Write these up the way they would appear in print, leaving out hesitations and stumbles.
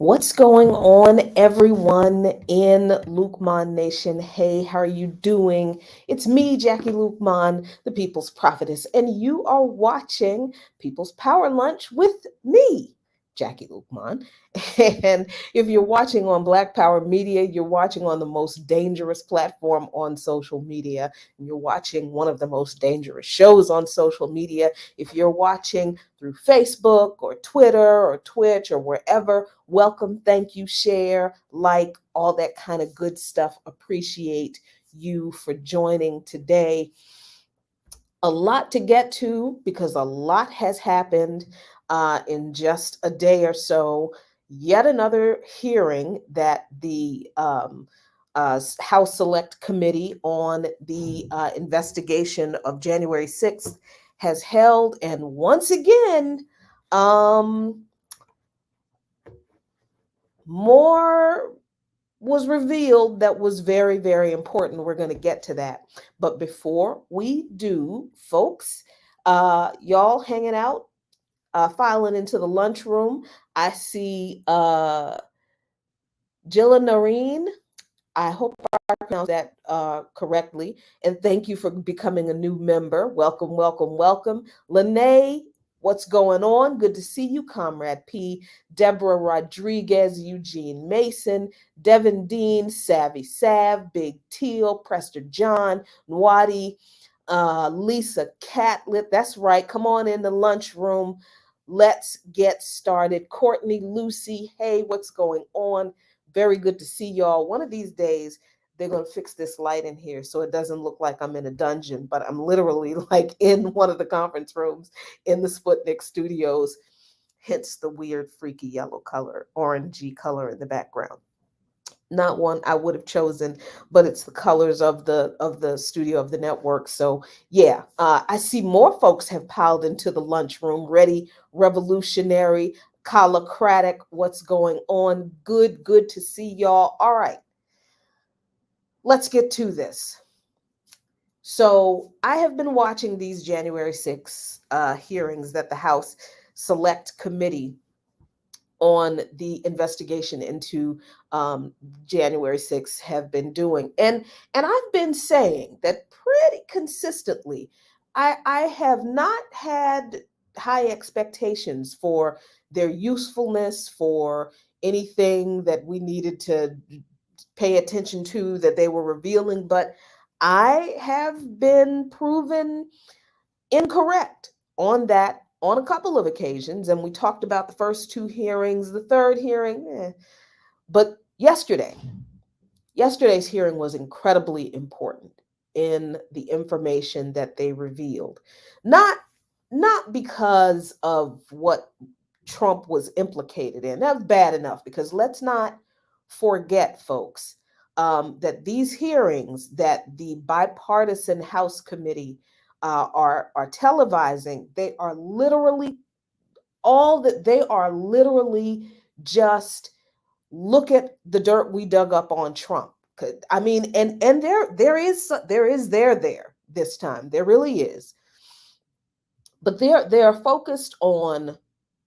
What's going on, everyone in Lukman Nation? Hey, how are you doing? It's me, Jackie Lukman, the People's Prophetess, and you are watching People's Power Lunch with me, Jackie Lukman. And if you're watching on Black Power Media, you're watching on the most dangerous platform on social media. And you're watching one of the most dangerous shows on social media. If you're watching through Facebook or Twitter or Twitch or wherever, welcome, thank you, share, like, all that kind of good stuff. Appreciate you for joining today. A lot to get to because a lot has happened in just a day or so. Yet another hearing that the House Select Committee on the investigation of January 6th has held. And once again, more was revealed that was very, very important. We're going to get to that. But before we do, folks, y'all hanging out, filing into the lunchroom. I see Jilla Noreen. I hope I pronounced that correctly. And thank you for becoming a new member. Welcome, welcome, welcome. Lene, what's going on? Good to see you, Comrade P. Deborah Rodriguez, Eugene Mason, Devin Dean, Savvy Sav, Big Teal, Prester John, Nwadi, Lisa Catlett. That's right. Come on in the lunchroom. Let's get started. Courtney, Lucy, hey, what's going on? Very good to see y'all. One of these days, they're going to fix this light in here so it doesn't look like I'm in a dungeon, but I'm literally like in one of the conference rooms in the Sputnik studios, hence the weird, freaky yellow color, orangey color in the background. Not one I would have chosen, but it's the colors of the studio of the network. So yeah, I see more folks have piled into the lunchroom. Ready, revolutionary, Colocratic, what's going on? Good to see y'all. All right, let's get to this. So I have been watching these January 6 hearings that the House Select Committee on the investigation into January 6th have been doing. And I've been saying that pretty consistently. I have not had high expectations for their usefulness, for anything that we needed to pay attention to that they were revealing, but I have been proven incorrect on that on a couple of occasions. And we talked about the first two hearings, the third hearing, but yesterday's hearing was incredibly important in the information that they revealed. Not because of what Trump was implicated in. That's bad enough, because let's not forget, folks, that these hearings that the bipartisan House committee are televising, they are literally just look at the dirt we dug up on Trump. I mean, and there is there this time. There really is. But they are focused on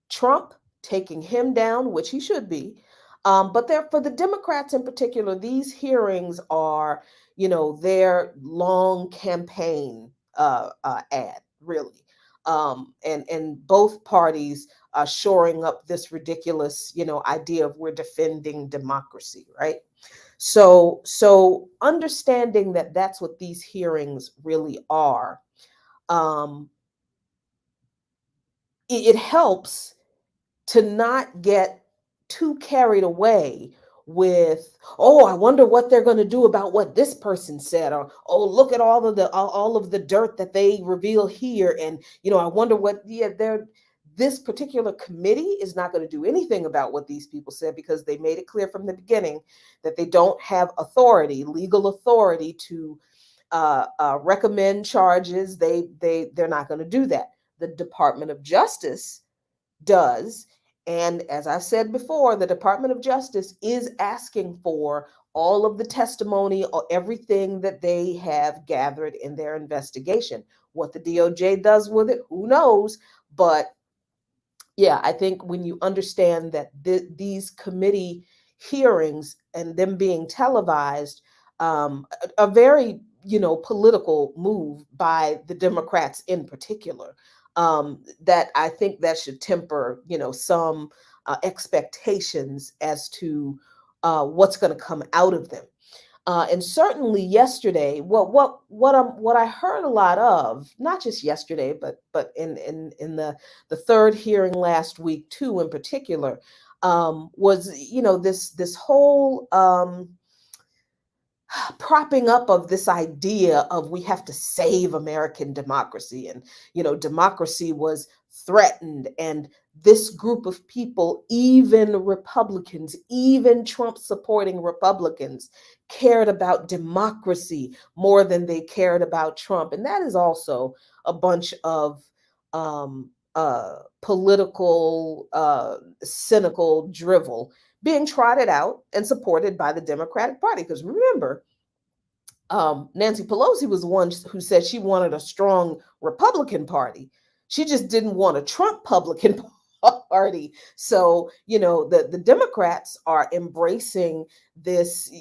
Trump, taking him down, which he should be. But they're, for the Democrats in particular, these hearings are, their long campaign ad, really. And both parties are shoring up this ridiculous, idea of we're defending democracy, right? So understanding that that's what these hearings really are, it helps to not get too carried away with, oh, I wonder what they're going to do about what this person said, or, oh, look at all of the dirt that they reveal here, and I wonder what. This particular committee is not going to do anything about what these people said, because they made it clear from the beginning that they don't have legal authority to recommend charges. They're not going to do that. The Department of Justice does. And as I said before, the Department of Justice is asking for all of the testimony or everything that they have gathered in their investigation. What the DOJ does with it, who knows? But yeah, I think when you understand that these committee hearings and them being televised, a very political move by the Democrats in particular, that I think that should temper some expectations as to what's going to come out of them. And certainly yesterday, what I heard a lot of, not just yesterday, but in the third hearing last week too, in particular, was this whole propping up of this idea of we have to save American democracy, and democracy was threatened, and this group of people, even Republicans, even Trump supporting Republicans, cared about democracy more than they cared about Trump. And that is also a bunch of political cynical drivel being trotted out and supported by the Democratic Party. Because remember, Nancy Pelosi was the one who said she wanted a strong Republican Party. She just didn't want a Trump Republican Party. So, the Democrats are embracing this,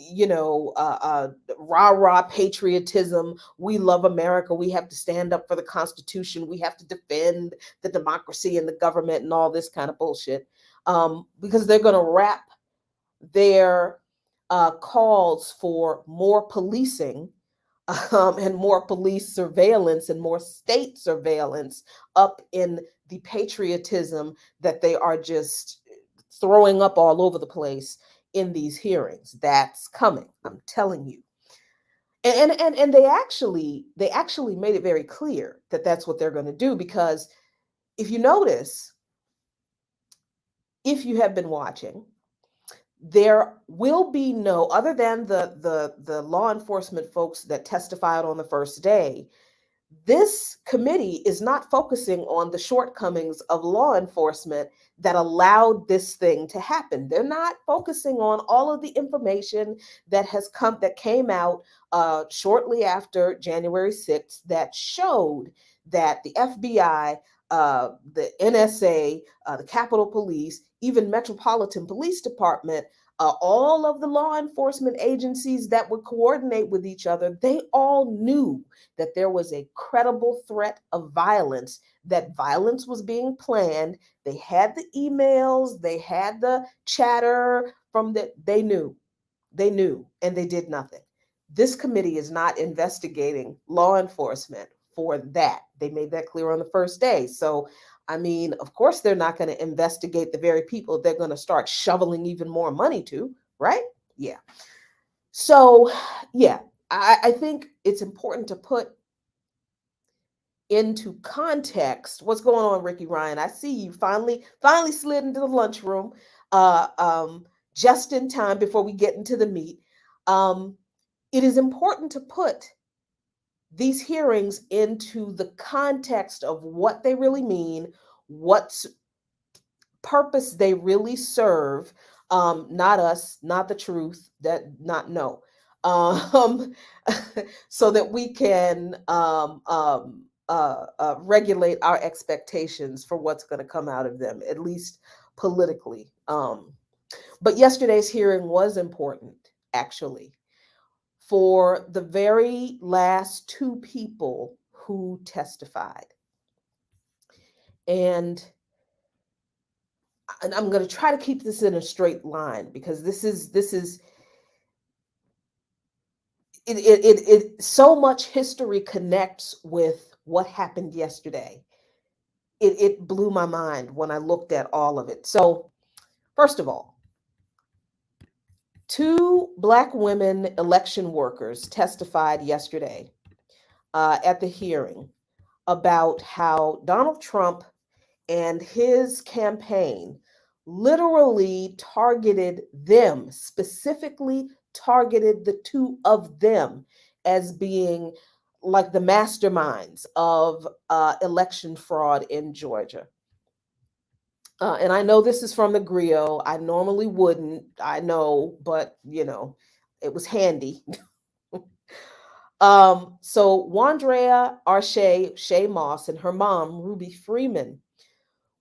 rah rah patriotism. We love America. We have to stand up for the Constitution. We have to defend the democracy and the government and all this kind of bullshit, because they're going to wrap their calls for more policing, and more police surveillance and more state surveillance up in the patriotism that they are just throwing up all over the place in these hearings. That's coming, I'm telling you. And they actually made it very clear that that's what they're going to do, because if you notice, if you have been watching, there will be no, other than the law enforcement folks that testified on the first day, this committee is not focusing on the shortcomings of law enforcement that allowed this thing to happen. They're not focusing on all of the information that came out shortly after January 6th that showed that the FBI, the NSA, the Capitol Police, even Metropolitan Police Department, all of the law enforcement agencies that would coordinate with each other, they all knew that there was a credible threat of violence, that violence was being planned. They had the emails, they had the chatter they knew, and they did nothing. This committee is not investigating law enforcement for that. They made that clear on the first day. So, I mean, of course, they're not going to investigate the very people they're going to start shoveling even more money to, right? Yeah. So, yeah, I think it's important to put into context what's going on. Ricky Ryan, I see you finally slid into the lunchroom, uh, um, just in time before we get into the meat. Um, it is important to put these hearings into the context of what they really mean, what purpose they really serve. Not us, not the truth, that not no. um, so that we can regulate our expectations for what's going to come out of them, at least politically. But yesterday's hearing was important, actually, for the very last two people who testified. And I'm going to try to keep this in a straight line, because this is it so much history connects with what happened yesterday. It blew my mind when I looked at all of it. So, first of all, two Black women election workers testified yesterday at the hearing about how Donald Trump and his campaign literally targeted them, specifically targeted the two of them as being like the masterminds of election fraud in Georgia. And I know this is from the griot. I normally wouldn't, I know, but it was handy. So Wandrea Arche Shay Moss and her mom, Ruby Freeman,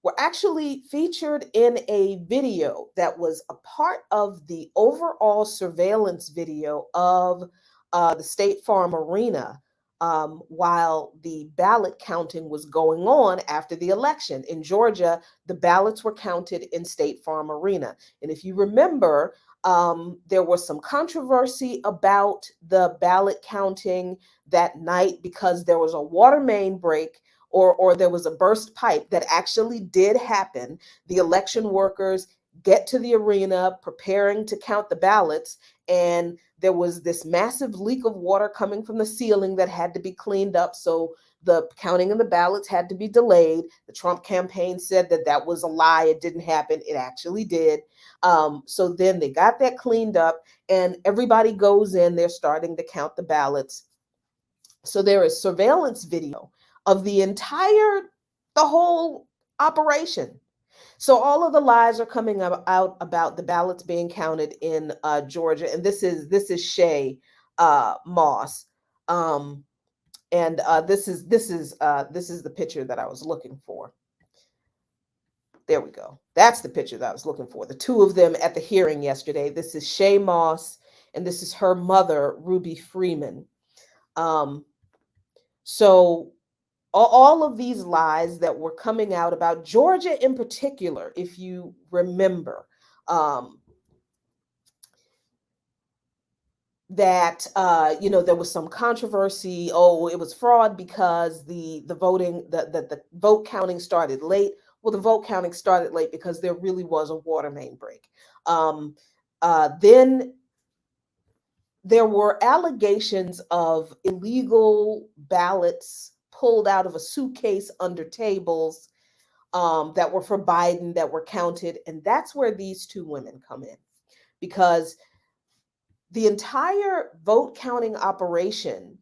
were actually featured in a video that was a part of the overall surveillance video of the State Farm Arena while the ballot counting was going on after the election. In Georgia, the ballots were counted in State Farm Arena. And if you remember, there was some controversy about the ballot counting that night because there was a water main break or there was a burst pipe that actually did happen. The election workers get to the arena preparing to count the ballots, and there was this massive leak of water coming from the ceiling that had to be cleaned up. So the counting of the ballots had to be delayed. The Trump campaign said that that was a lie. It didn't happen. It actually did. So then they got that cleaned up, and everybody goes in. They're starting to count the ballots. So there is surveillance video of the whole operation. So all of the lies are coming out about the ballots being counted in Georgia, and this is Shay Moss, and this is the picture that I was looking for. There we go. That's the picture that I was looking for. The two of them at the hearing yesterday. This is Shay Moss, and this is her mother, Ruby Freeman. So all of these lies that were coming out about Georgia in particular, if you remember, that there was some controversy. Oh, it was fraud because the vote counting started late. Well, the vote counting started late because there really was a water main break. Then there were allegations of illegal ballots pulled out of a suitcase under tables that were for Biden that were counted. And that's where these two women come in, because the entire vote counting operation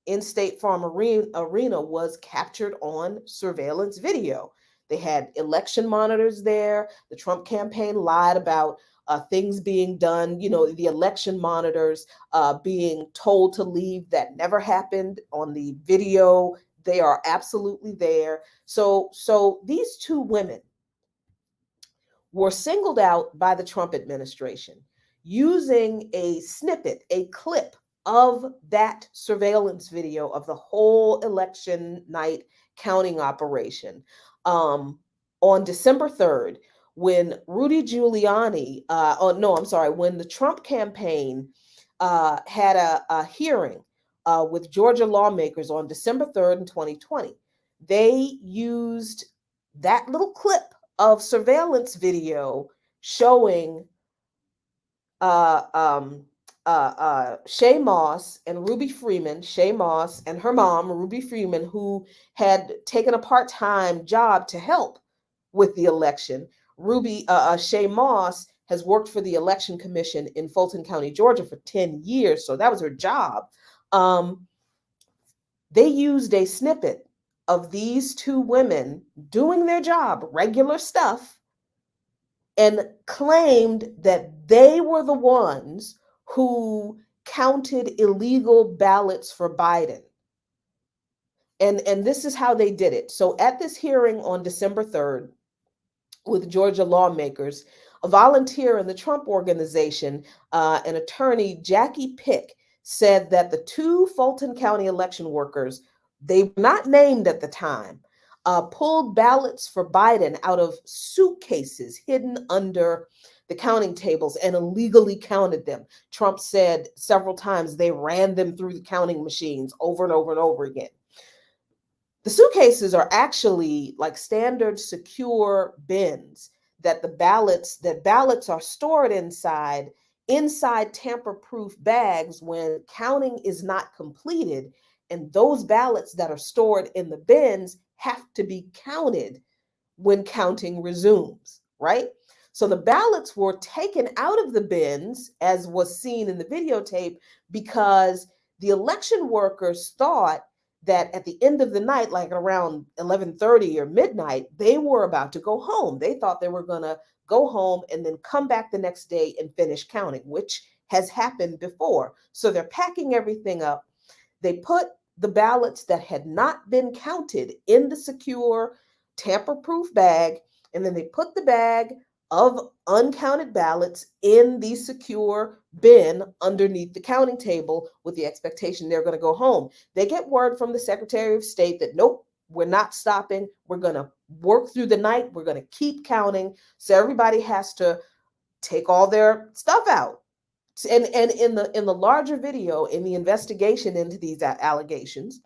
in State Farm Arena was captured on surveillance video. They had election monitors there. The Trump campaign lied about things being done, the election monitors being told to leave. That never happened on the video. They are absolutely there. So these two women were singled out by the Trump administration using a snippet, a clip of that surveillance video of the whole election night counting operation. On December 3rd, when Rudy Giuliani, when the Trump campaign had a hearing with Georgia lawmakers on December 3rd in 2020, they used that little clip of surveillance video showing Shay Moss and Ruby Freeman, Shay Moss and her mom, Ruby Freeman, who had taken a part-time job to help with the election. Shay Moss has worked for the Election Commission in Fulton County, Georgia for 10 years, so that was her job. They used a snippet of these two women doing their job, regular stuff, and claimed that they were the ones who counted illegal ballots for Biden. And this is how they did it. So at this hearing on December 3rd with Georgia lawmakers, a volunteer in the Trump organization, an attorney, Jackie Pick, said that the two Fulton County election workers, they were not named at the time, pulled ballots for Biden out of suitcases hidden under the counting tables and illegally counted them. Trump said several times they ran them through the counting machines over and over and over again. The suitcases are actually like standard secure bins that ballots are stored inside tamper-proof bags when counting is not completed. And those ballots that are stored in the bins have to be counted when counting resumes, right? So the ballots were taken out of the bins, as was seen in the videotape, because the election workers thought that at the end of the night, like around 11:30 or midnight, they were about to go home. They thought they were going to go home and then come back the next day and finish counting, which has happened before. So they're packing everything up. They put the ballots that had not been counted in the secure, tamper proof bag, and then they put the bag of uncounted ballots in the secure bin underneath the counting table with the expectation they're going to go home. They get word from the Secretary of State that nope, we're not stopping. We're going to work through the night. We're going to keep counting. So everybody has to take all their stuff out. And in the larger video, in the investigation into these allegations,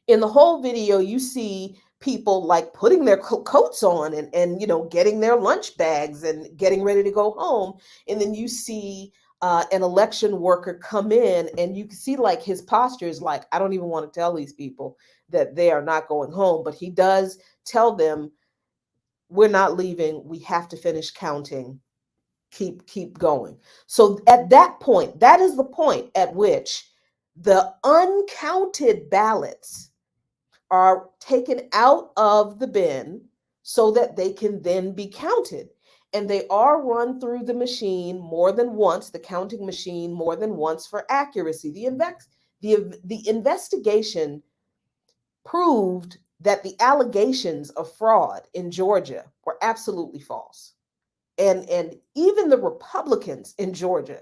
in the whole video, you see people like putting their coats on and getting their lunch bags and getting ready to go home. And then you see an election worker come in, and you can see like his posture is like, I don't even want to tell these people that they are not going home, but he does tell them, we're not leaving. We have to finish counting. Keep going. So at that point, that is the point at which the uncounted ballots are taken out of the bin so that they can then be counted. And they are run through the machine more than once, the counting machine more than once for accuracy. The investigation proved that the allegations of fraud in Georgia were absolutely false. And even the Republicans in Georgia,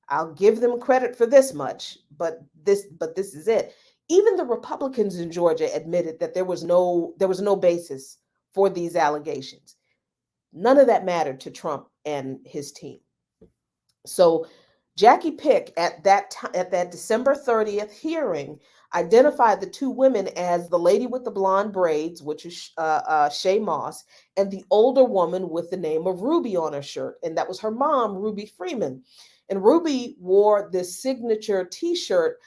I'll give them credit for this much, but this is it. Even the Republicans in Georgia admitted that there was no basis for these allegations. None of that mattered to Trump and his team. So Jackie Pick at that December 30th hearing identified the two women as the lady with the blonde braids, which is Shay Moss, and the older woman with the name of Ruby on her shirt, and that was her mom, Ruby Freeman. And Ruby wore this signature T-shirt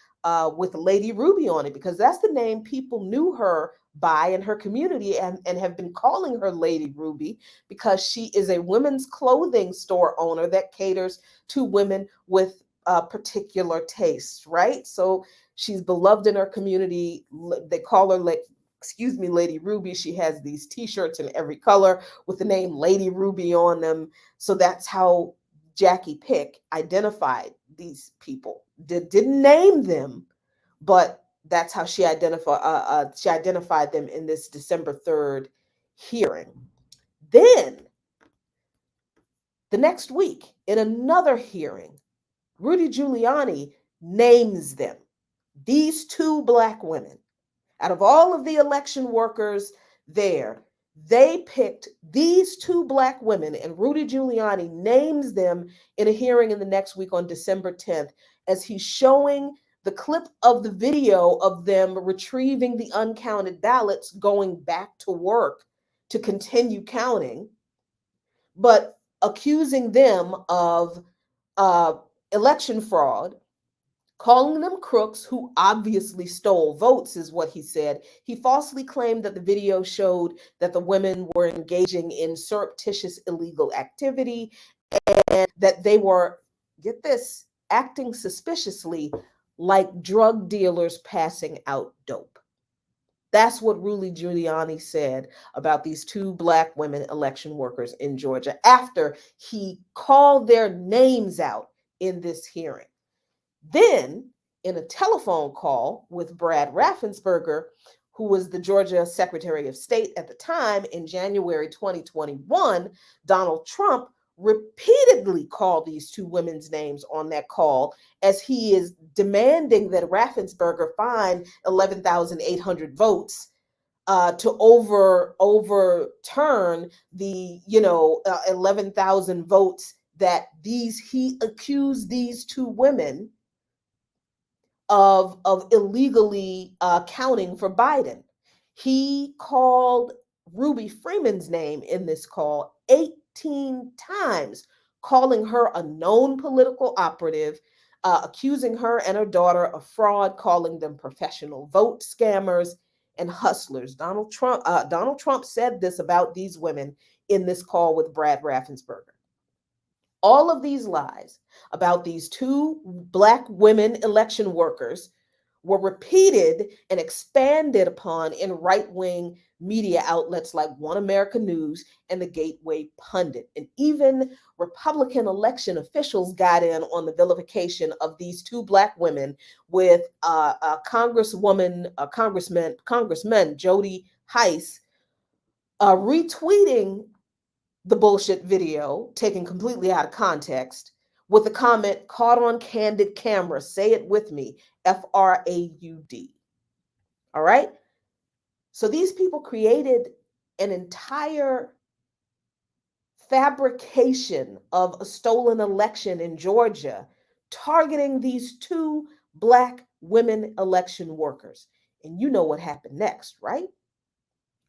with Lady Ruby on it because that's the name people knew her by in her community, and have been calling her Lady Ruby because she is a women's clothing store owner that caters to women with particular tastes, right? So she's beloved in her community. They call her, like, excuse me, Lady Ruby. She has these T-shirts in every color with the name Lady Ruby on them. So that's how Jackie Pick identified these people. Didn't name them, but that's how she identified them in this December 3rd hearing. Then the next week, in another hearing, Rudy Giuliani names them. These two Black women, out of all of the election workers there, they picked these two Black women, and Rudy Giuliani names them in a hearing in the next week on December 10th as he's showing the clip of the video of them retrieving the uncounted ballots, going back to work to continue counting, but accusing them of uh, election fraud, calling them crooks who obviously stole votes, is what he said. He falsely claimed that the video showed that the women were engaging in surreptitious illegal activity and that they were, get this, acting suspiciously like drug dealers passing out dope. That's what Rudy Giuliani said about these two Black women election workers in Georgia after he called their names out in this hearing. Then, in a telephone call with Brad Raffensperger, who was the Georgia Secretary of State at the time in January 2021, Donald Trump repeatedly called these two women's names on that call as he is demanding that Raffensperger find 11,800 votes to overturn the 11,000 votes that he accused these two women of illegally counting for Biden. He called Ruby Freeman's name in this call 18 times, calling her a known political operative, accusing her and her daughter of fraud, calling them professional vote scammers and hustlers. Donald Trump said this about these women in this call with Brad Raffensperger. All of these lies about these two Black women election workers were repeated and expanded upon in right wing media outlets like One America News and the Gateway Pundit. And even Republican election officials got in on the vilification of these two Black women, with Congressman Jody Heiss retweeting the bullshit video, taken completely out of context, with the comment, caught on candid camera. Say it with me, FRAUD. All right? So these people created an entire fabrication of a stolen election in Georgia, targeting these two Black women election workers. And you know what happened next, right?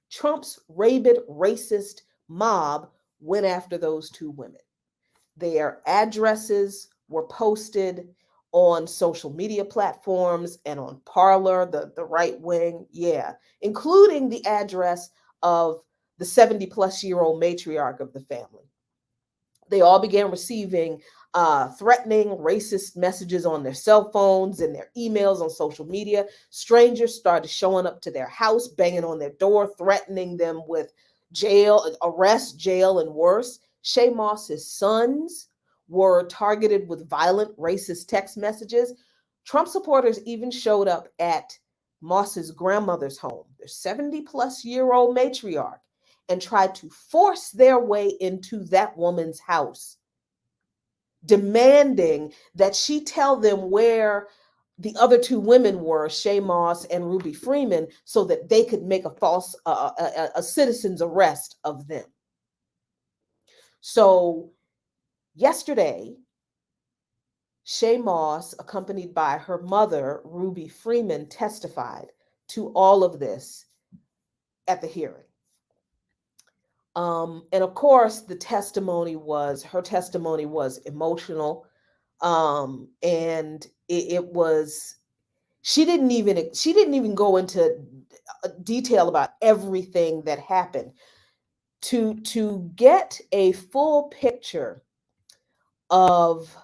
Trump's rabid racist mob went after those two women. Their addresses were posted on social media platforms and on Parler, the right wing, yeah, including the address of the 70-plus-year-old matriarch of the family. They all began receiving threatening, racist messages on their cell phones and their emails on social media. Strangers started showing up to their house, banging on their door, threatening them with jail, arrest, jail, and worse. Shay Moss's sons were targeted with violent, racist text messages. Trump supporters even showed up at Moss's grandmother's home, their 70-plus-year-old matriarch, and tried to force their way into that woman's house, demanding that she tell them where the other two women were, Shay Moss and Ruby Freeman, so that they could make a false a citizen's arrest of them. So yesterday, Shay Moss, accompanied by her mother, Ruby Freeman, testified to all of this at the hearing. And of course, her testimony was emotional. And it was, she didn't even go into detail about everything that happened. To get a full picture of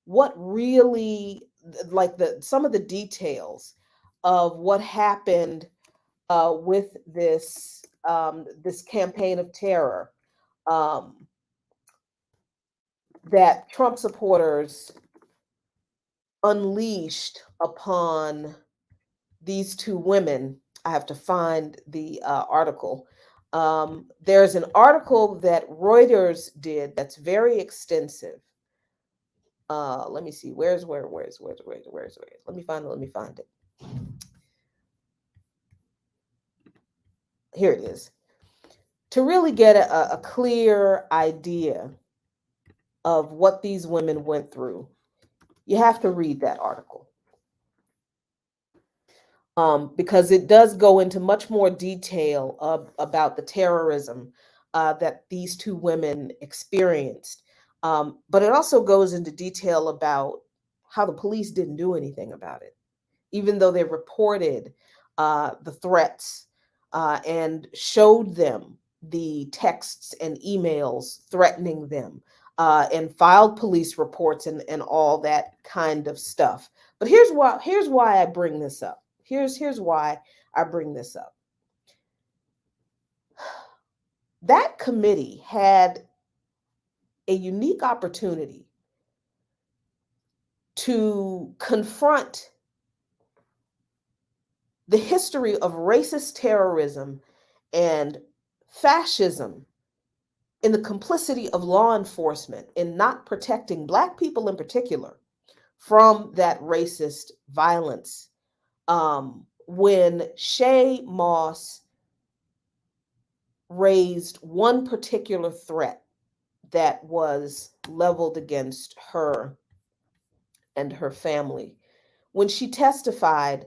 what really, like some of the details of what happened with this campaign of terror that Trump supporters unleashed upon these two women. I have to find the article. There's an article that Reuters did that's very extensive. Let me see. Where's? Let me find it. Here it is. To really get a clear idea of what these women went through, you have to read that article. Because it does go into much more detail about the terrorism that these two women experienced. But it also goes into detail about how the police didn't do anything about it, even though they reported the threats and showed them the texts and emails threatening them, and filed police reports and all that kind of stuff. But here's why I bring this up. Here's why I bring this up. That committee had a unique opportunity to confront the history of racist terrorism and fascism in the complicity of law enforcement in not protecting Black people in particular from that racist violence. When Shay Moss raised one particular threat that was leveled against her and her family, when she testified,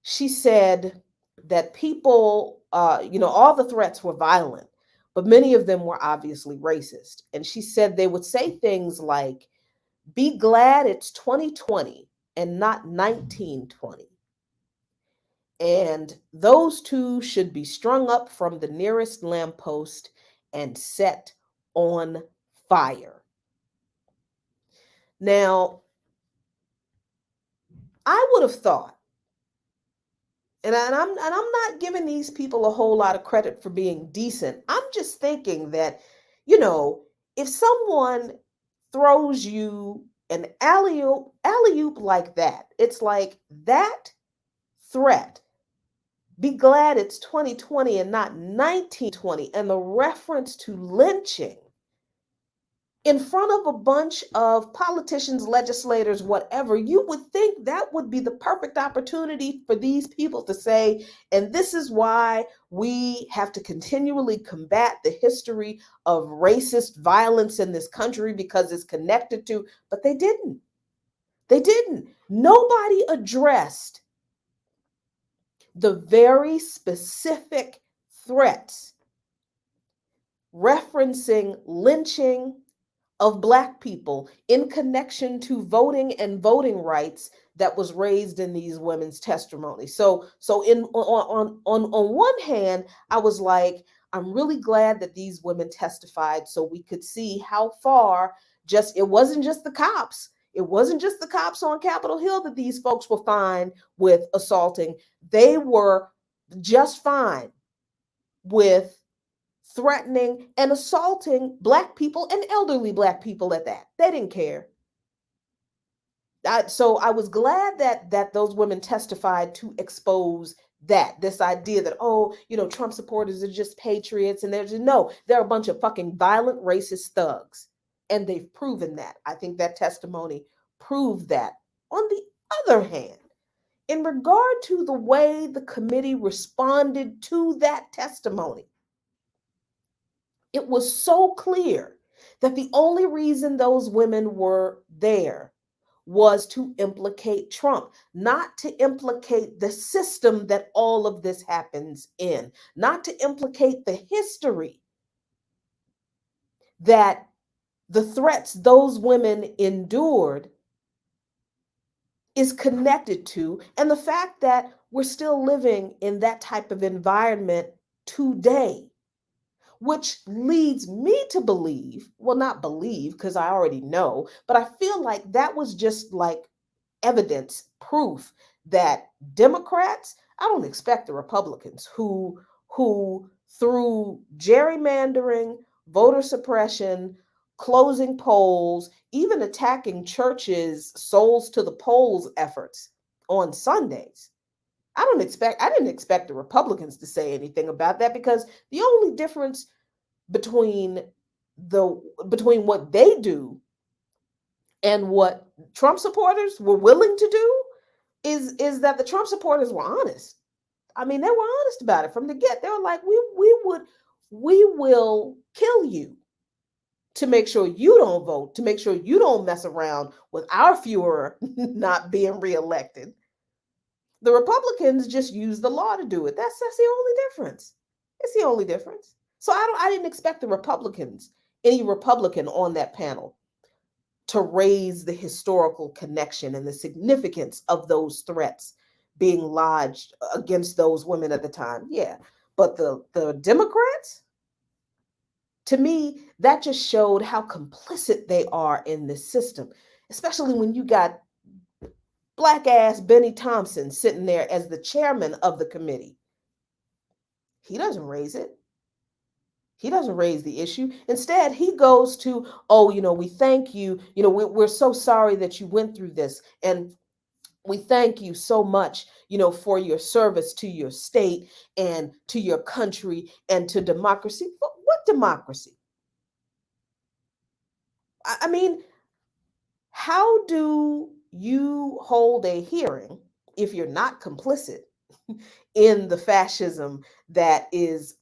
she said that people, all the threats were violent, but many of them were obviously racist. And she said they would say things like, be glad it's 2020 and not 1920. And those two should be strung up from the nearest lamppost and set on fire. Now, I would have thought, and I'm not giving these people a whole lot of credit for being decent. I'm just thinking that, you know, if someone throws you an alley-oop like that, it's like that threat. Be glad it's 2020 and not 1920. And the reference to lynching in front of a bunch of politicians, legislators, whatever, you would think that would be the perfect opportunity for these people to say, and this is why we have to continually combat the history of racist violence in this country because it's connected to, but they didn't. They didn't. Nobody addressed the very specific threats referencing lynching of Black people in connection to voting and voting rights that was raised in these women's testimony. So in on one hand, I was like, I'm really glad that these women testified so we could see how far just it wasn't just the cops. It wasn't just the cops on Capitol Hill that these folks were fine with assaulting. They were just fine with threatening and assaulting Black people and elderly Black people at that. They didn't care. So I was glad that those women testified to expose that this idea that, oh, Trump supporters are just patriots, and there's no, they're a bunch of fucking violent racist thugs, and they've proven that. I think that testimony proved that. On the other hand, in regard to the way the committee responded to that testimony, it was so clear that the only reason those women were there was to implicate Trump, not to implicate the system that all of this happens in, not to implicate the history that the threats those women endured is connected to, and the fact that we're still living in that type of environment today. Which leads me to believe, well, not believe because I already know, but I feel like that was just like evidence, proof that Democrats, I don't expect the Republicans who through gerrymandering, voter suppression, closing polls, even attacking churches' souls to the polls efforts on Sundays. I didn't expect the Republicans to say anything about that because the only difference between between what they do and what Trump supporters were willing to do is that the Trump supporters were honest. I mean, they were honest about it from the get. They were like, we will kill you to make sure you don't vote, to make sure you don't mess around with our Führer not being reelected. The Republicans just use the law to do it. That's the only difference. It's the only difference. So I didn't expect the Republicans, any Republican on that panel, to raise the historical connection and the significance of those threats being lodged against those women at the time. Yeah. But the Democrats, to me, that just showed how complicit they are in this system, especially when you got Black ass Benny Thompson sitting there as the chairman of the committee. He doesn't raise it. He doesn't raise the issue. Instead, he goes to, oh, we thank you. We're so sorry that you went through this. And we thank you so much, for your service to your state and to your country and to democracy. What democracy? I mean, how do you hold a hearing if you're not complicit in the fascism that is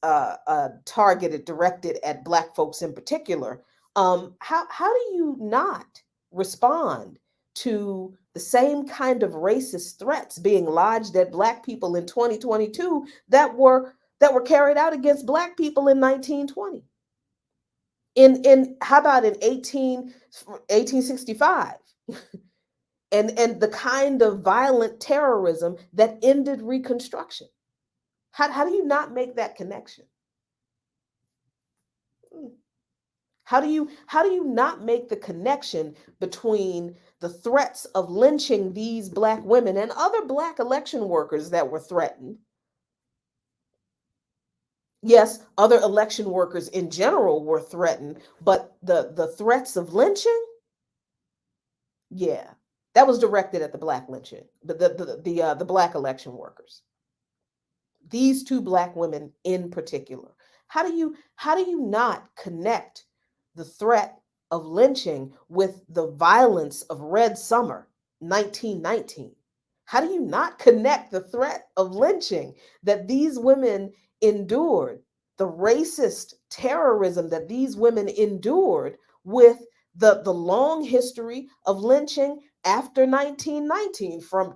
targeted, directed at Black folks in particular? How do you not respond to the same kind of racist threats being lodged at Black people in 2022 that were carried out against Black people in 1920? In how about in 1865? And the kind of violent terrorism that ended Reconstruction. How do you not make that connection? How do you not make the connection between the threats of lynching these black women and other black election workers that were threatened? Yes, other election workers in general were threatened, but the threats of lynching, yeah, that was directed at the black lynching, the black election workers. These two black women in particular. How do you not connect the threat of lynching with the violence of Red Summer 1919? How do you not connect the threat of lynching that these women endured, the racist terrorism that these women endured, with the long history of lynching after 1919, from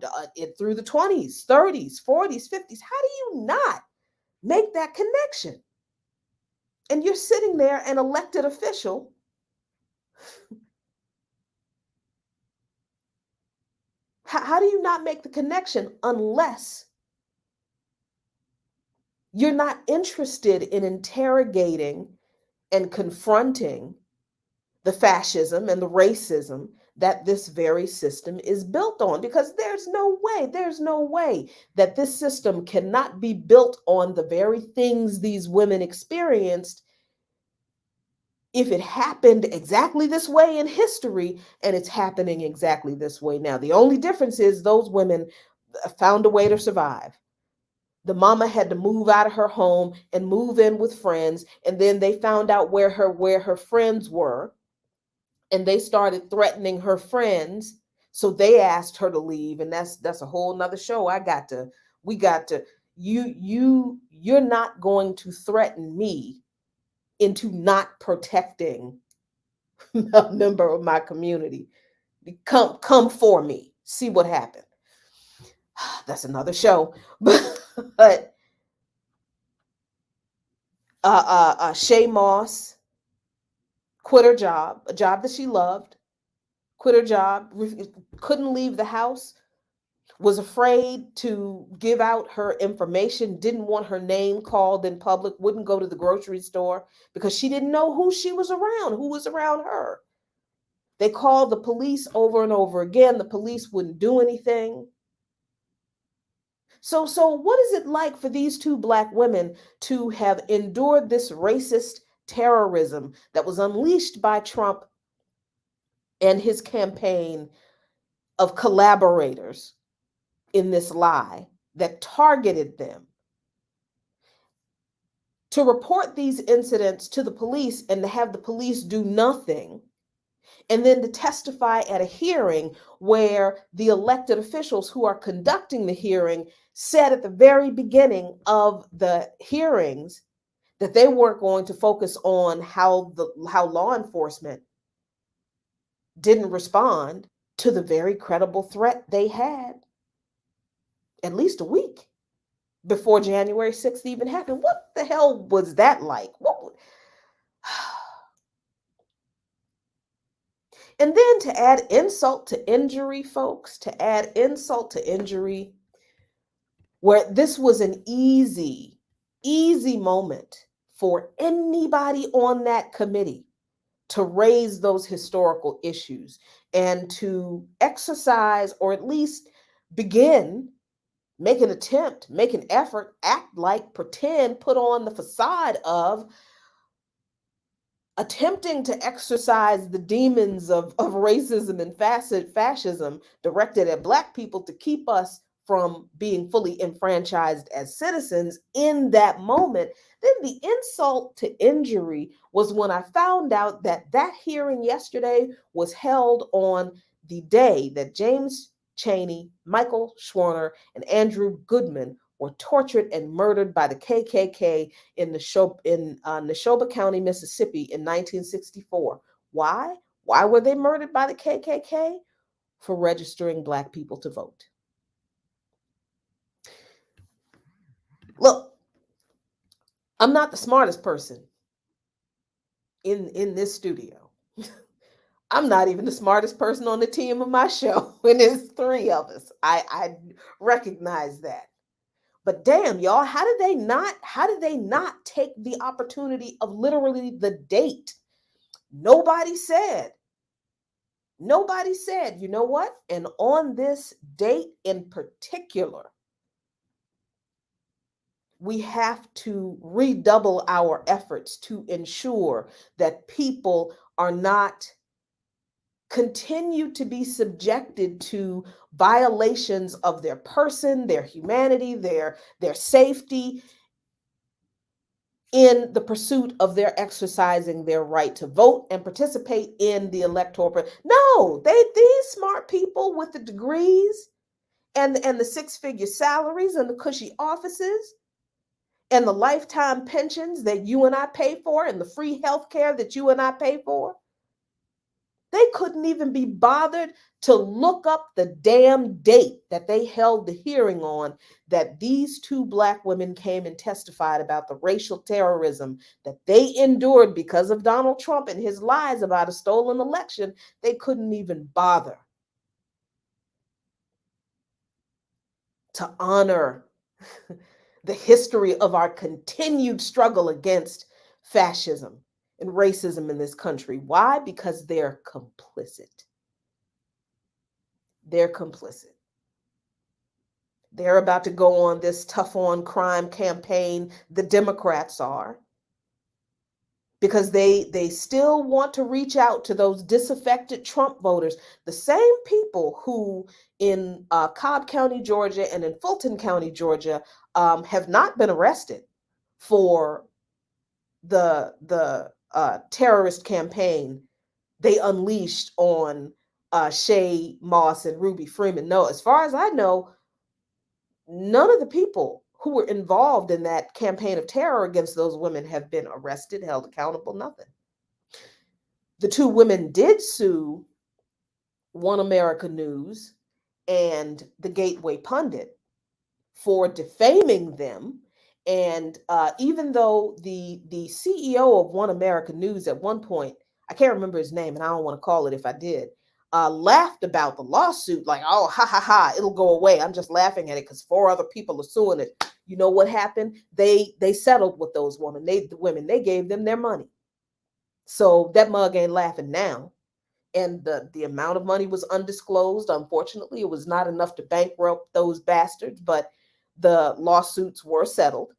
through the 20s, 30s, 40s, 50s? How do you not make that connection? And you're sitting there, an elected official. How do you not make the connection unless you're not interested in interrogating and confronting the fascism and the racism that this very system is built on? Because there's no way that this system cannot be built on the very things these women experienced if it happened exactly this way in history, and it's happening exactly this way now. The only difference is those women found a way to survive. The mama had to move out of her home and move in with friends, and then they found out where her friends were, and they started threatening her friends. So they asked her to leave, and that's a whole nother show. We got to you're not going to threaten me into not protecting a member of my community. Come for me. See what happened. That's another show. But Shay Moss quit her job, a job that she loved, quit her job, couldn't leave the house, was afraid to give out her information, didn't want her name called in public, wouldn't go to the grocery store because she didn't know who she was around, who was around her. They called the police over and over again. The police wouldn't do anything. So what is it like for these two black women to have endured this racist terrorism that was unleashed by Trump and his campaign of collaborators in this lie that targeted them, to report these incidents to the police and to have the police do nothing, and then to testify at a hearing where the elected officials who are conducting the hearing said at the very beginning of the hearings that they weren't going to focus on how law enforcement didn't respond to the very credible threat they had at least a week before January 6th even happened. What the hell was that like? And then to add insult to injury, folks, to add insult to injury, where this was an easy moment for anybody on that committee to raise those historical issues and to exercise, or at least begin, make an attempt, make an effort, act like, pretend, put on the facade of attempting to exercise the demons of racism and fascism directed at Black people to keep us from being fully enfranchised as citizens in that moment. Then the insult to injury was when I found out that that hearing yesterday was held on the day that James Chaney, Michael Schwerner, and Andrew Goodman were tortured and murdered by the KKK in Neshoba County, Mississippi in 1964. Why? Why were they murdered by the KKK? For registering Black people to vote. Look, I'm not the smartest person in this studio. I'm not even the smartest person on the team of my show, and there's three of us. I recognize that. But damn, y'all, how did they not take the opportunity of literally the date Nobody said, you know what? And on this date in particular, we have to redouble our efforts to ensure that people are not continue to be subjected to violations of their person, their humanity, their safety in the pursuit of their exercising their right to vote and participate in the electoral. No, these smart people with the degrees and the six-figure salaries and the cushy offices and the lifetime pensions that you and I pay for and the free health care that you and I pay for, they couldn't even be bothered to look up the damn date that they held the hearing on, that these two Black women came and testified about the racial terrorism that they endured because of Donald Trump and his lies about a stolen election. They couldn't even bother to honor the history of our continued struggle against fascism and racism in this country. Why? Because they're complicit. They're complicit. They're about to go on this tough on crime campaign, the Democrats are, because they still want to reach out to those disaffected Trump voters, the same people who in Cobb County, Georgia, and in Fulton County, Georgia, have not been arrested for the terrorist campaign they unleashed on Shay Moss and Ruby Freeman. No, as far as I know, none of the people who were involved in that campaign of terror against those women have been arrested, held accountable, nothing. The two women did sue One America News and the Gateway Pundit for defaming them. And even though the CEO of One America News at one point, I can't remember his name, and I don't want to call it if I did, laughed about the lawsuit, like, oh, ha, ha, ha, it'll go away. I'm just laughing at it because 4 other people are suing it. You know what happened? They settled with those women. They gave them their money. So that mug ain't laughing now. And the amount of money was undisclosed. Unfortunately, it was not enough to bankrupt those bastards, but the lawsuits were settled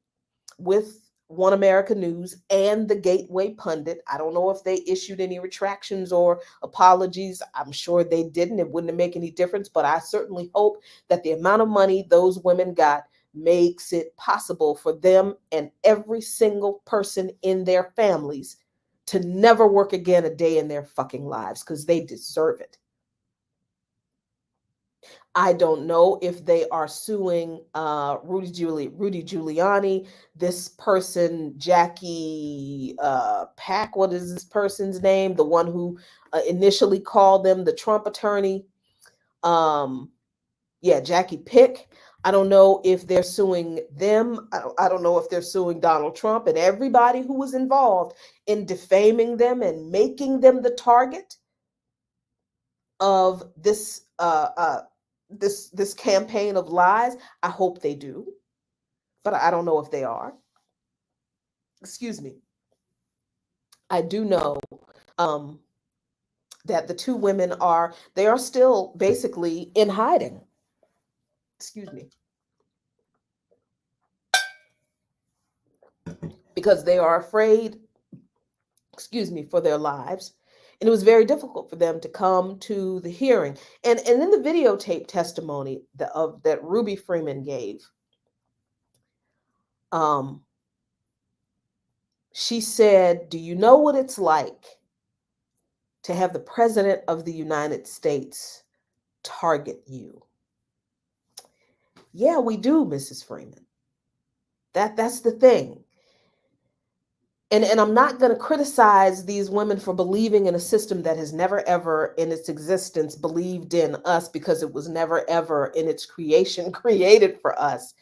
with One America News and the Gateway Pundit. I don't know if they issued any retractions or apologies. I'm sure they didn't. It wouldn't make any difference, but I certainly hope that the amount of money those women got makes it possible for them and every single person in their families to never work again a day in their fucking lives, because they deserve it. I don't know if they are suing Rudy Giuliani, this person, Jackie Pack, what is this person's name? The one who initially called them the Trump attorney. Jackie Pick. I don't know if they're suing them. I don't know if they're suing Donald Trump and everybody who was involved in defaming them and making them the target of this campaign of lies. I hope they do, but I don't know if they are. Excuse me. I do know that the two women are still basically in hiding. Excuse me. Because they are afraid, for their lives. And it was very difficult for them to come to the hearing. And in the videotape testimony that Ruby Freeman gave, she said, "Do you know what it's like to have the President of the United States target you?" Yeah, we do, Mrs. Freeman. That's the thing. And I'm not going to criticize these women for believing in a system that has never ever in its existence believed in us, because it was never ever in its creation created for us.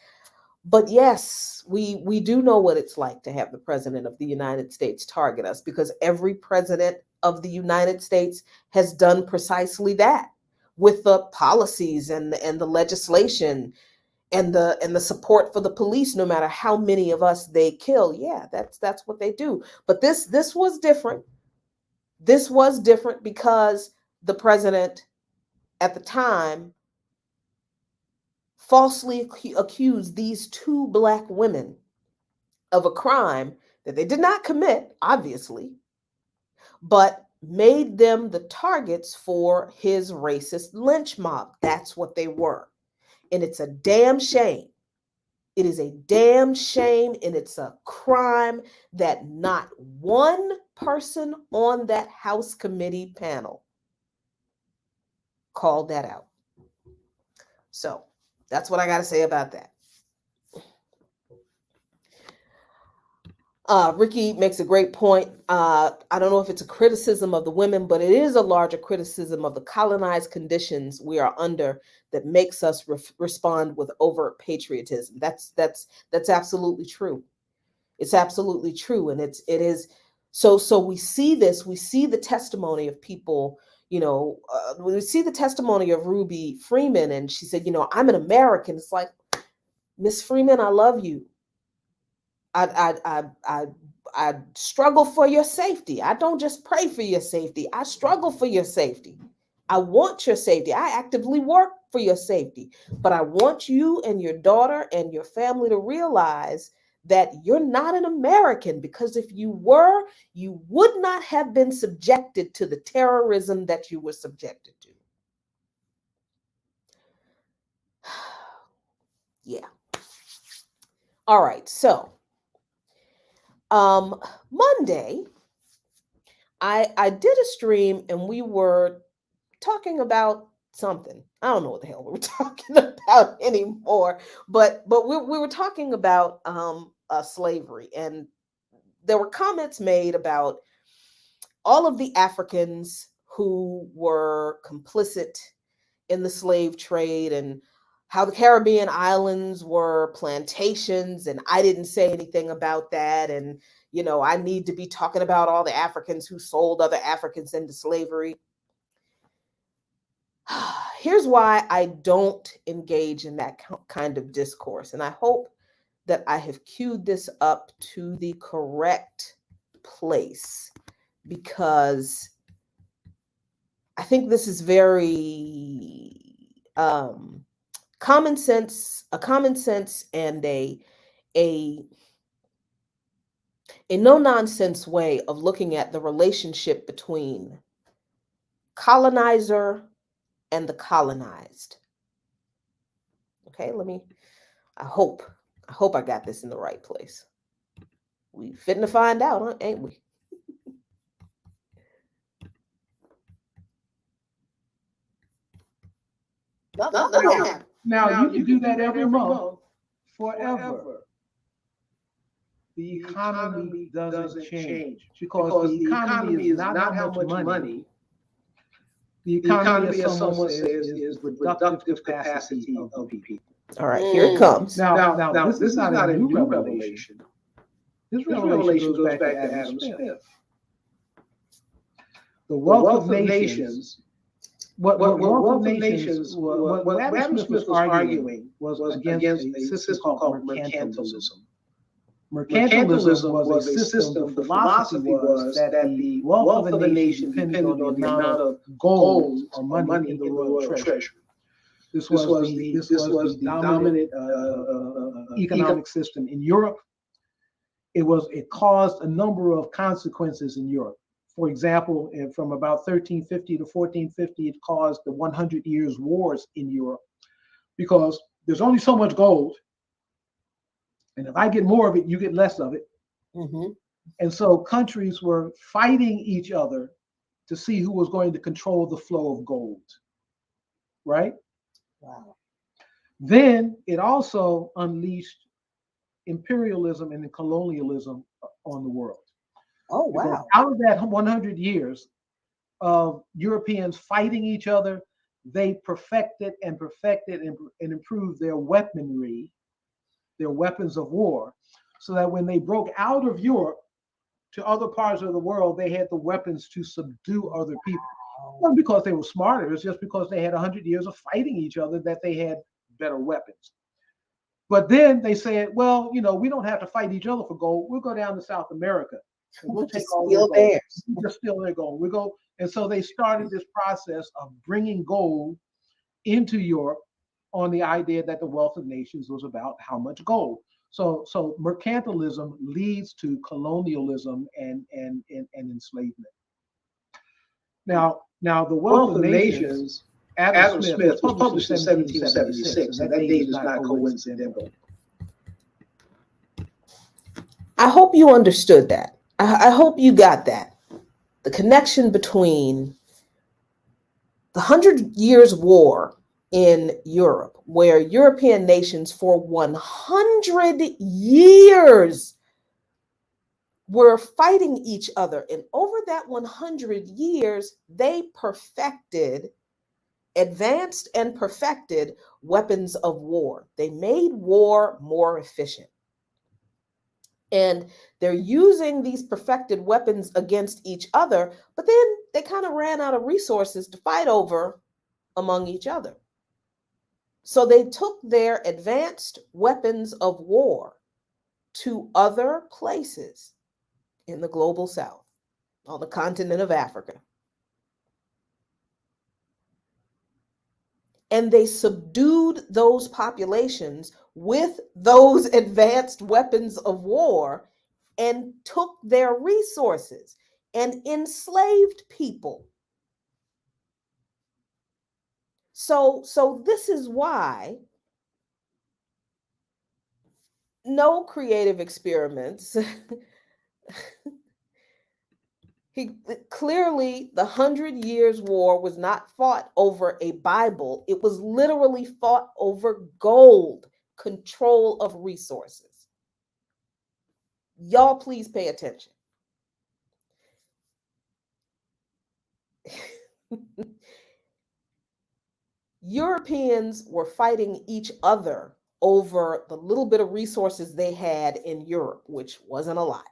But yes, we do know what it's like to have the President of the United States target us, because every president of the United States has done precisely that with the policies and the legislation and the support for the police, no matter how many of us they kill. Yeah, that's what they do. But this was different. This was different because the president at the time falsely accused these two black women of a crime that they did not commit, obviously, but made them the targets for his racist lynch mob. That's what they were. And it's a damn shame. It is a damn shame, and it's a crime that not one person on that House committee panel called that out. So that's what I got to say about that. Ricky makes a great point. I don't know if it's a criticism of the women, but it is a larger criticism of the colonized conditions we are under that makes us respond with overt patriotism. That's absolutely true. It's absolutely true, and it is. So we see this. We see the testimony of people. We see the testimony of Ruby Freeman, and she said, I'm an American. It's like, Miss Freeman, I love you. I struggle for your safety. I don't just pray for your safety. I struggle for your safety. I want your safety. I actively work for your safety. But I want you and your daughter and your family to realize that you're not an American, because if you were, you would not have been subjected to the terrorism that you were subjected to. Yeah. All right. So Monday, I did a stream and we were talking about something. I don't know what the hell we were talking about anymore, but we were talking about slavery, and there were comments made about all of the Africans who were complicit in the slave trade, and how the Caribbean islands were plantations, and I didn't say anything about that. And, I need to be talking about all the Africans who sold other Africans into slavery. Here's why I don't engage in that kind of discourse. And I hope that I have queued this up to the correct place, because I think this is very common sense and a no nonsense way of looking at the relationship between colonizer and the colonized. Okay, I hope I got this in the right place. We fitting to find out, huh? Ain't we? Now you can do that every month forever. The economy doesn't change because the economy is not how much money. The economy, as someone says, is the productive capacity of the people. All right, here it comes. Now this is not a new revelation. This revelation goes back to Adam Smith. The wealth of nations. What Adam Smith was arguing was against a system called mercantilism. Mercantilism was a system. The philosophy was that the wealth of the nation depended on the amount of gold or money in the royal treasury. This was the dominant economic system in Europe. It caused a number of consequences in Europe. For example, from about 1350 to 1450, it caused the 100 Years' Wars in Europe, because there's only so much gold. And if I get more of it, you get less of it. Mm-hmm. And so countries were fighting each other to see who was going to control the flow of gold. Right? Wow. Then it also unleashed imperialism and colonialism on the world. Oh, wow. Because out of that 100 years of Europeans fighting each other, they perfected and improved their weaponry, their weapons of war, so that when they broke out of Europe to other parts of the world, they had the weapons to subdue other people. Not because they were smarter, it's just because they had 100 years of fighting each other that they had better weapons. But then they said, well, we don't have to fight each other for gold. We'll go down to South America and we'll take Just all their steal gold. theirs. We just steal their gold. We go, and so they started this process of bringing gold into Europe on the idea that the wealth of nations was about how much gold. So mercantilism leads to colonialism and enslavement. Now the Wealth Wealth of of Nations, Nations, Adam Adam Smith, was Smith, was published in published in 1776, and 1776, and that that date date is is not not coincidental. coincidental. I hope you understood that. I hope you got that. The connection between the Hundred Years' War in Europe, where European nations for 100 years were fighting each other. And over that 100 years, they advanced and perfected weapons of war. They made war more efficient. And they're using these perfected weapons against each other, but then they kind of ran out of resources to fight over among each other. So they took their advanced weapons of war to other places in the global south, on the continent of Africa. And they subdued those populations with those advanced weapons of war and took their resources and enslaved people. So this is why no creative experiments. He clearly, the Hundred Years' War was not fought over a Bible. It was literally fought over gold, control of resources. Y'all, please pay attention. Europeans were fighting each other over the little bit of resources they had in Europe, which wasn't a lot.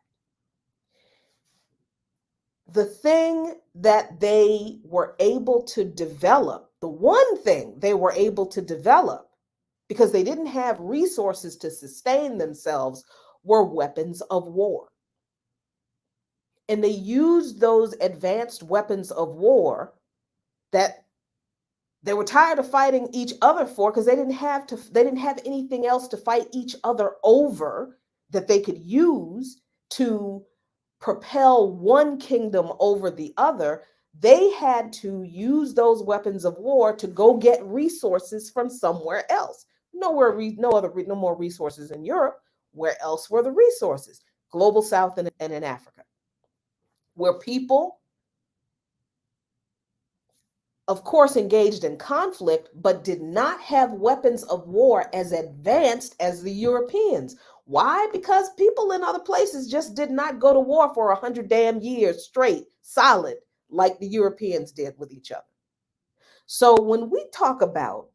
The thing that they were able to develop, the one thing they were able to develop, because they didn't have resources to sustain themselves, were weapons of war. And they used those advanced weapons of war that they were tired of fighting each other for, because they didn't have anything else to fight each other over that they could use to propel one kingdom over the other. They had to use those weapons of war to go get resources from somewhere else. No more resources in Europe. Where else were the resources? Global South and in Africa, where people, of course, engaged in conflict, but did not have weapons of war as advanced as the Europeans. Why? Because people in other places just did not go to war for 100 damn years straight, solid, like the Europeans did with each other. So when we talk about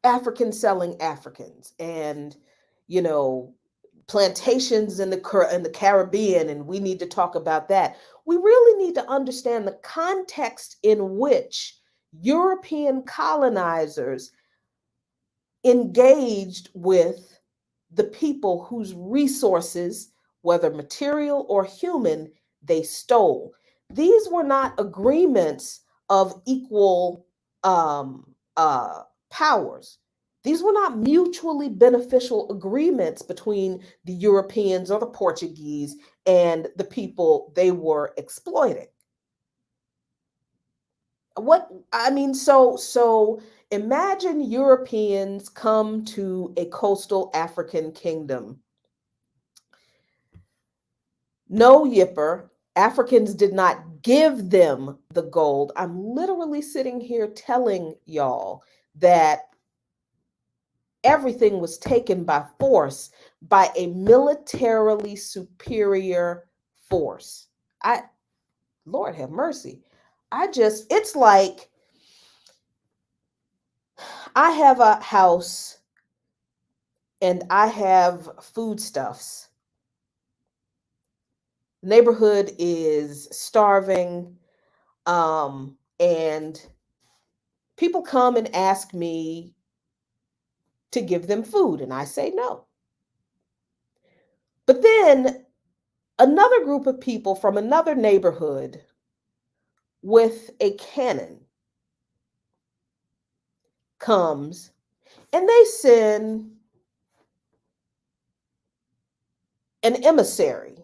Africans selling Africans, and you know, plantations in the Caribbean, and we need to talk about that. We really need to understand the context in which European colonizers engaged with the people whose resources, whether material or human, they stole. These were not agreements of equal powers. These were not mutually beneficial agreements between the Europeans or the Portuguese and the people they were exploiting. What I mean, so imagine Europeans come to a coastal African kingdom. No yipper. Africans did not give them the gold. I'm literally sitting here telling y'all that everything was taken by force, by a militarily superior force. Lord have mercy. It's like I have a house and I have foodstuffs. The neighborhood is starving, and people come and ask me to give them food, and I say no. But then another group of people from another neighborhood with a cannon comes and they send an emissary,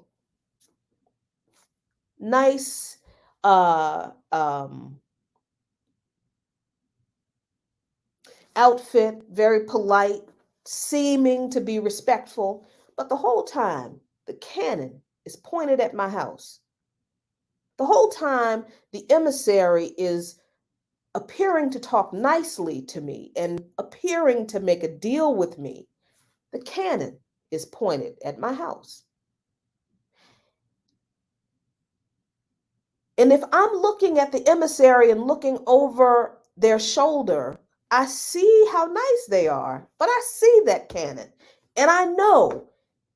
nice, uh, um, outfit, very polite, seeming to be respectful, but the whole time the cannon is pointed at my house. The whole time the emissary is appearing to talk nicely to me and appearing to make a deal with me. The cannon is pointed at my house. And if I'm looking at the emissary and looking over their shoulder, I see how nice they are, but I see that cannon. And I know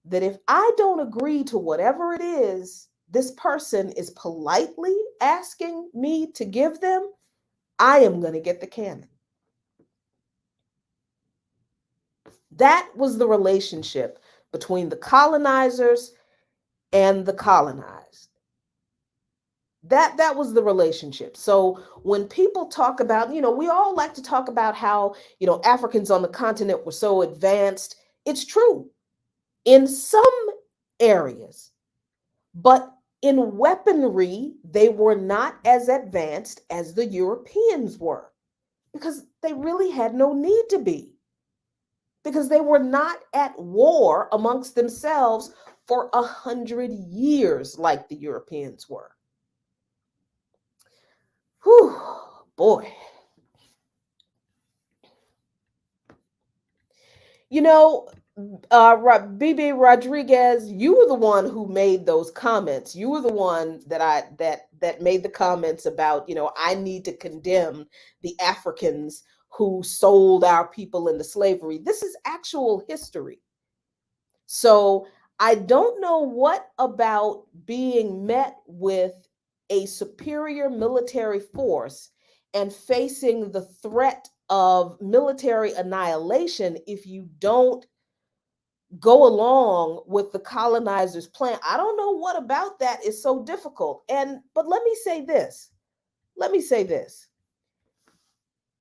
that if I don't agree to whatever it is this person is politely asking me to give them, I am going to get the cannon. That was the relationship between the colonizers and the colonized. That was the relationship. So when people talk about, we all like to talk about how, Africans on the continent were so advanced. It's true in some areas, but in weaponry, they were not as advanced as the Europeans were because they really had no need to be, because they were not at war amongst themselves for 100 years like the Europeans were. Whew, boy. You know, BB Rodriguez, you were the one who made those comments. You were the one that made the comments about, I need to condemn the Africans who sold our people into slavery. This is actual history. So I don't know what about being met with a superior military force and facing the threat of military annihilation if you don't go along with the colonizers' plan. I don't know what about that is so difficult. But let me say this. Let me say this.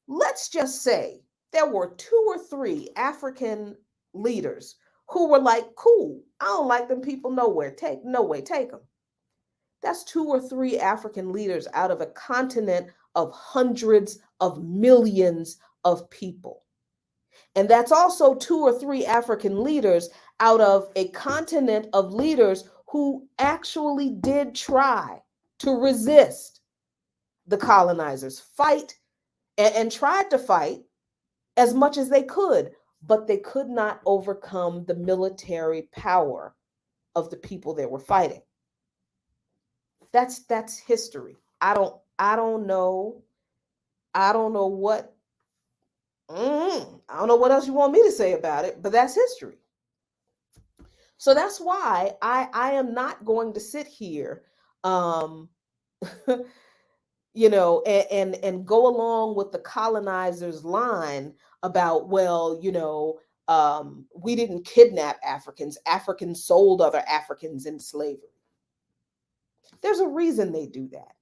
Let's just say there were 2 or 3 African leaders who were like, cool, I don't like them people nowhere. No way, take them. That's 2 or 3 African leaders out of a continent of hundreds of millions of people. And that's also 2 or 3 African leaders out of a continent of leaders who actually did try to resist the colonizers, fight and tried to fight as much as they could, but they could not overcome the military power of the people they were fighting. That's history. I don't know. I don't know what I don't know what else you want me to say about it, but that's history. So that's why I am not going to sit here, um, and go along with the colonizers' line about, well, we didn't kidnap Africans. Africans sold other Africans in slavery. There's a reason they do that.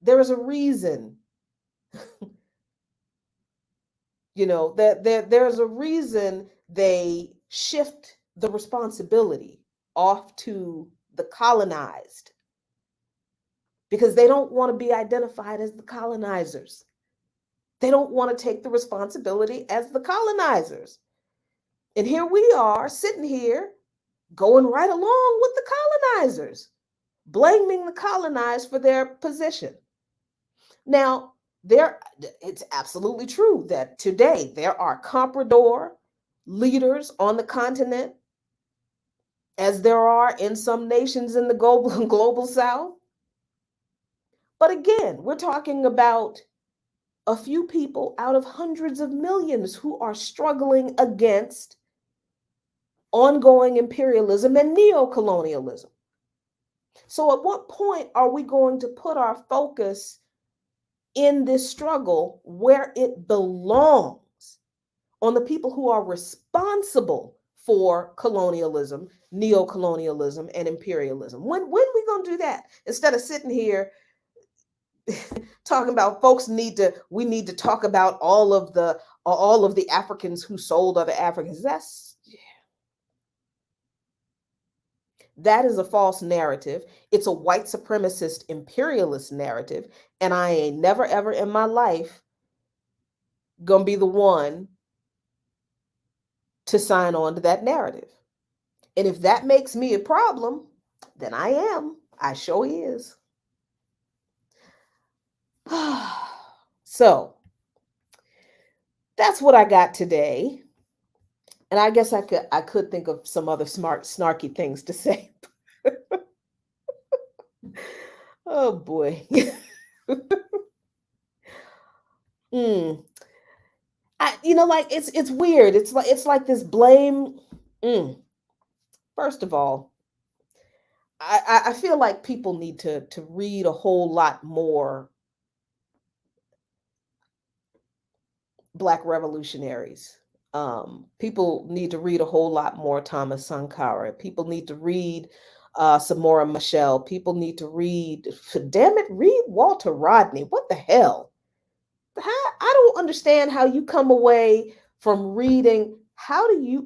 There is a reason, there's a reason they shift the responsibility off to the colonized, because they don't want to be identified as the colonizers. They don't want to take the responsibility as the colonizers. And here we are sitting here going right along with the colonizers, blaming the colonized for their position. Now, it's absolutely true that today there are comprador leaders on the continent, as there are in some nations in the global South. But again, we're talking about a few people out of hundreds of millions who are struggling against ongoing imperialism and neocolonialism. So, at what point are we going to put our focus in this struggle where it belongs, on the people who are responsible for colonialism, neocolonialism, and imperialism. When we gonna do that? Instead of sitting here talking about we need to talk about all of the Africans who sold other Africans. That is a false narrative. It's a white supremacist imperialist narrative, and I ain't never ever in my life gonna be the one to sign on to that narrative. And if that makes me a problem, then I am. I sure is. So that's what I got today. And I guess I could think of some other smart, snarky things to say. Oh boy. mm. Like it's weird. It's like this blame. Mm. First of all, I feel like people need to read a whole lot more Black revolutionaries. People need to read a whole lot more Thomas Sankara. People need to read Samora Machel. People need to read, damn it, read Walter Rodney. What the hell? I don't understand how you come away from reading. How do you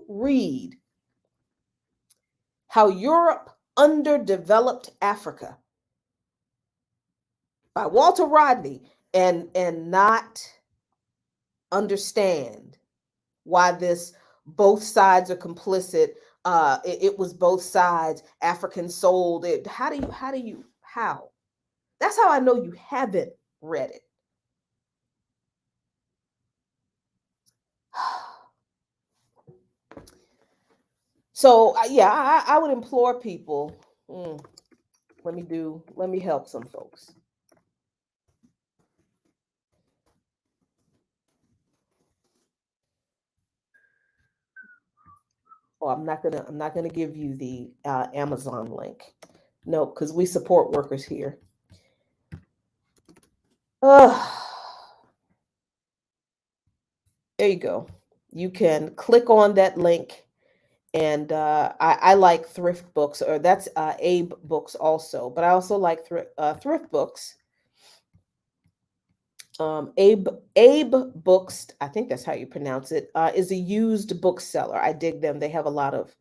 read How Europe Underdeveloped Africa by Walter Rodney and not understand why this both sides are complicit? It was both sides. Africans sold it. How? That's how I know you haven't read it. So yeah, I would implore people. Let me help some folks. Oh, I'm not gonna give you the Amazon link. No, because we support workers here. Ugh. There you go. You can click on that link, and I like thrift books, or that's Abe Books also, but I also like thrift books. Abe Books, I think that's how you pronounce it, is a used bookseller. I dig them. They have a lot of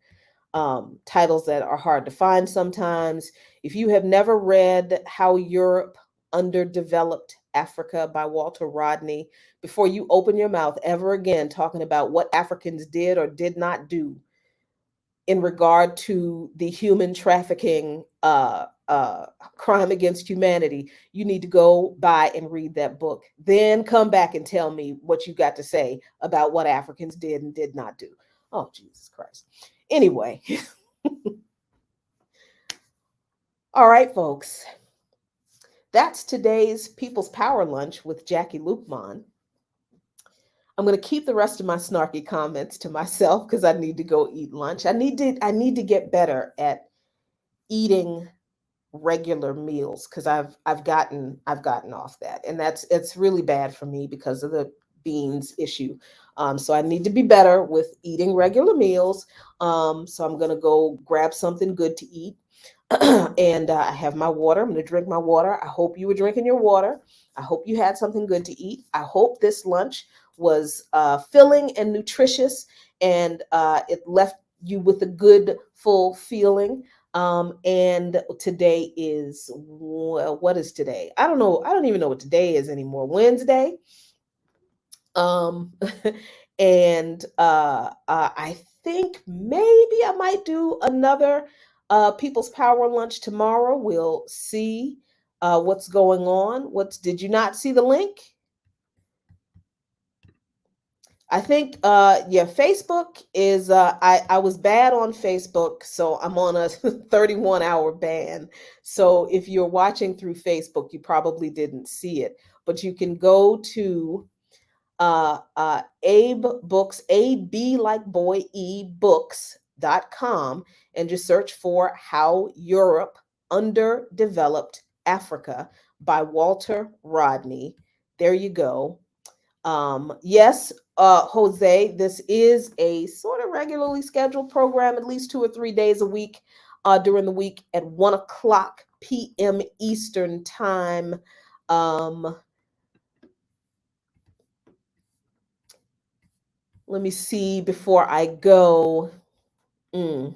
titles that are hard to find sometimes. If you have never read How Europe Underdeveloped Africa by Walter Rodney, before you open your mouth ever again talking about what Africans did or did not do in regard to the human trafficking crime against humanity, you need to go buy and read that book. Then come back and tell me what you got to say about what Africans did and did not do. Oh, Jesus Christ. Anyway, all right, folks. That's today's People's Power Lunch with Jackie Lupman. I'm going to keep the rest of my snarky comments to myself because I need to go eat lunch. I need to get better at eating regular meals because I've gotten off that, and it's really bad for me because of the beans issue. So I need to be better with eating regular meals. So I'm gonna go grab something good to eat. And I have my water. I'm going to drink my water. I hope you were drinking your water. I hope you had something good to eat. I hope this lunch was filling and nutritious, and it left you with a good, full feeling. And today is, well, what is today? I don't know. I don't even know what today is anymore. Wednesday. Um, and I think maybe I might do another People's Power Lunch tomorrow. We'll see what's going on. Did you not see the link? I think yeah, Facebook is I was bad on Facebook, so I'm on a 31-hour ban. So if you're watching through Facebook, you probably didn't see it, but you can go to Abe Books, A-B like boy, ebooks.com, and just search for How Europe Underdeveloped Africa by Walter Rodney. There you go. Yes, Jose, this is a sort of regularly scheduled program, at least 2 or 3 days a week during the week at 1 o'clock p.m. Eastern Time. Um, Let me see before I go. Mm.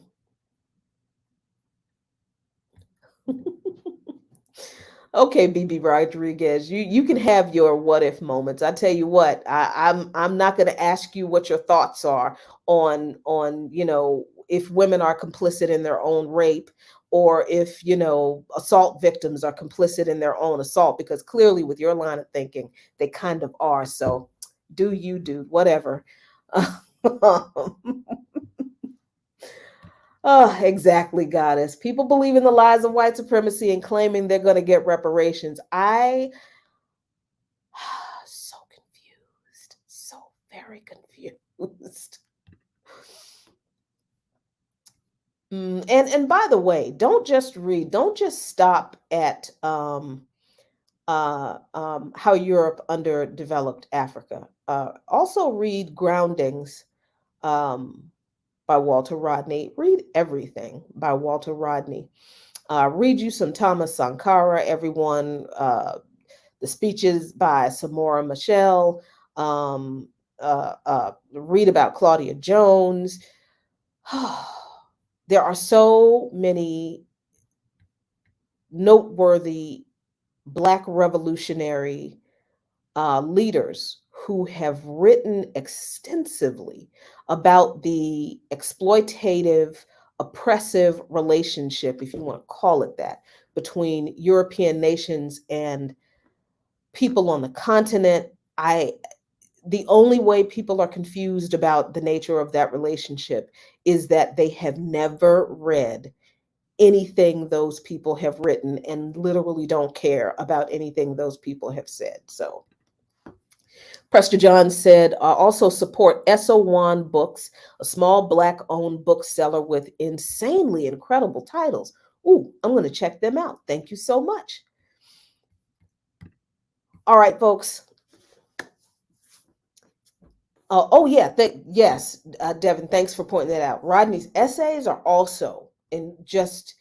Okay, BB Rodriguez, you can have your what if moments. I tell you what, I'm not going to ask you what your thoughts are on if women are complicit in their own rape, or if assault victims are complicit in their own assault, because clearly with your line of thinking they kind of are. So do you, dude, whatever. Oh, exactly, goddess. People believe in the lies of white supremacy and claiming they're going to get reparations. I so confused, so very confused. And by the way, don't just read, don't just stop at how Europe underdeveloped Africa. Also read Groundings um, by Walter Rodney. Read everything by Walter Rodney. Read you some Thomas Sankara, everyone. The speeches by Samora Machel. Read about Claudia Jones. There are so many noteworthy Black revolutionary leaders who have written extensively about the exploitative, oppressive relationship, if you want to call it that, between European nations and people on the continent. The only way people are confused about the nature of that relationship is that they have never read anything those people have written and literally don't care about anything those people have said. So Prester John said, also support SO1 Books, a small Black owned bookseller with insanely incredible titles. Ooh, I'm going to check them out. Thank you so much. All right, folks. Oh yeah, yes, Devin. Thanks for pointing that out. Rodney's essays are also just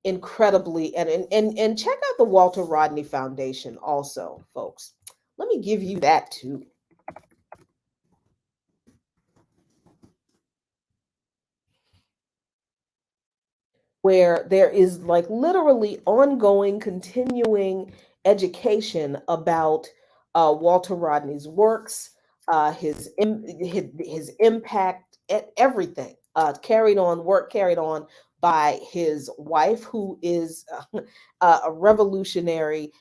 incredibly, and check out the Walter Rodney Foundation also, folks. Let me give you that too. Where there is like literally ongoing, continuing education about Walter Rodney's works, his impact, everything work carried on by his wife, who is a revolutionary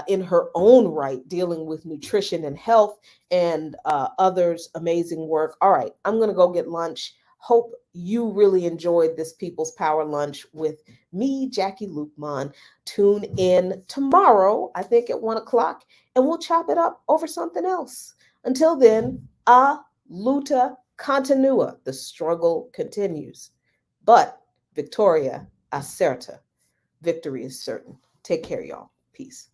in her own right, dealing with nutrition and health, and others' amazing work. All right, I'm going to go get lunch. Hope you really enjoyed this People's Power Lunch with me, Jackie Lukman. Tune in tomorrow, I think at 1 o'clock, and we'll chop it up over something else. Until then, a luta continua. The struggle continues. But Victoria acerta. Victory is certain. Take care, y'all. Peace.